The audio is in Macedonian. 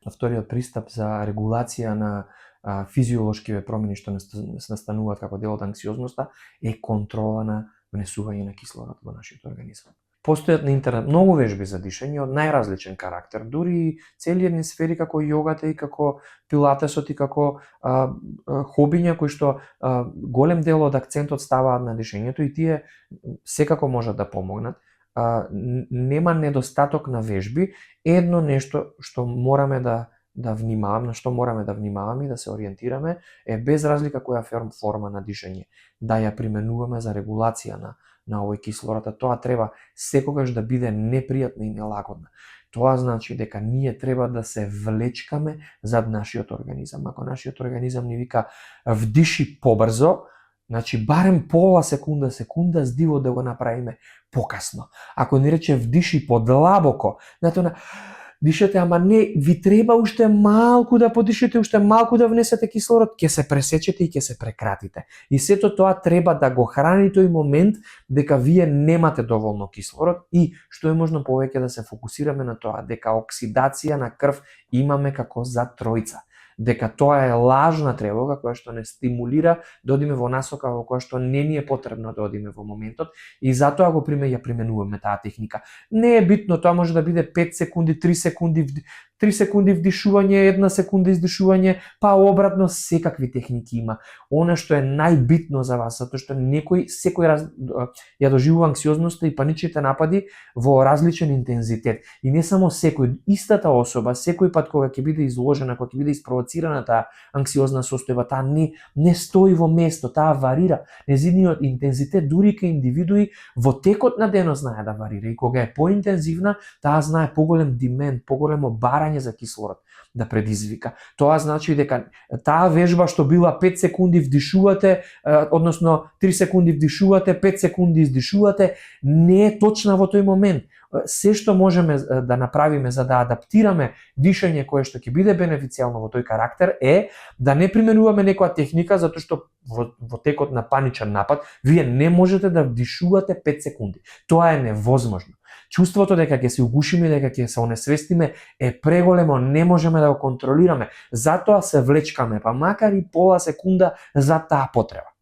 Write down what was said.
Вториот пристап за регулација на физиолошкиве промени што настануваат како дел од анксиозноста е контрола на внесување на кислород во нашиот организам. Постојат на интернет многу вежби за дишење од најразличен карактер, дури и цели едни сфери како јогата и како пилатесот и како хобиња кои што голем дел од акцентот ставаат на дишењето и тие секако можат да помогнат. Нема недостаток на вежби, едно нешто што мораме да внимаваме, на што мораме да внимаваме и да се ориентираме е без разлика која форма на дишење да ја применуваме за регулација на овој кислород, тоа треба секогаш да биде непријатна и нелагодна. Тоа значи дека ние треба да се влечкаме зад нашиот организам. Ако нашиот организам ни вика вдиши побрзо, значи барем пола секунда здиво да го направиме покасно. Ако ни рече вдиши подлабоко, дишете, ама не, ви треба уште малку да подишете, уште малку да внесете кислород, ќе се пресечете и ќе се прекратите. И сето тоа треба да го храни тој момент дека вие немате доволно кислород и што е можно повеќе да се фокусираме на тоа дека оксидација на крв имаме како за тројца. Дека тоа е лажна тревога која што не стимулира да одиме во насока во која што не ни е потребно да одиме во моментот и затоа ја применуваме таа техника. Не е битно, тоа може да биде 5 секунди, 3 секунди, 3 секунди вдишување, 1 секунда издишување, па обратно секакви техники има. Она што е најбитно за вас, затоа што секој ја доживува анксиозноста и паничните напади во различен интензитет. И не само секој, истата особа, секој пат кога ќе биде изложена, кога ќе биде испровоцирана таа анксиозна состојба, таа не стои во место, таа варира. Незиниот интензитет дури кај индивидуи во текот на денот знае да варира и кога е поинтензивна, таа знае поголем димен, поголемо барање за кислород да предизвика. Тоа значи дека таа вежба што била 5 секунди вдишувате, односно 3 секунди вдишувате, 5 секунди издишувате, не е точна во тој момент. Се што можеме да направиме за да адаптираме дишење кое што ќе биде бенефицијално во тој карактер е да не применуваме некоја техника затоа што во текот на паничен напад вие не можете да вдишувате 5 секунди. Тоа е невозможно. Чувството дека ќе се угушиме, дека ќе се онесвестиме е преголемо, не можеме да го контролираме. Затоа се влечкаме, па макар и пола секунда за таа потреба.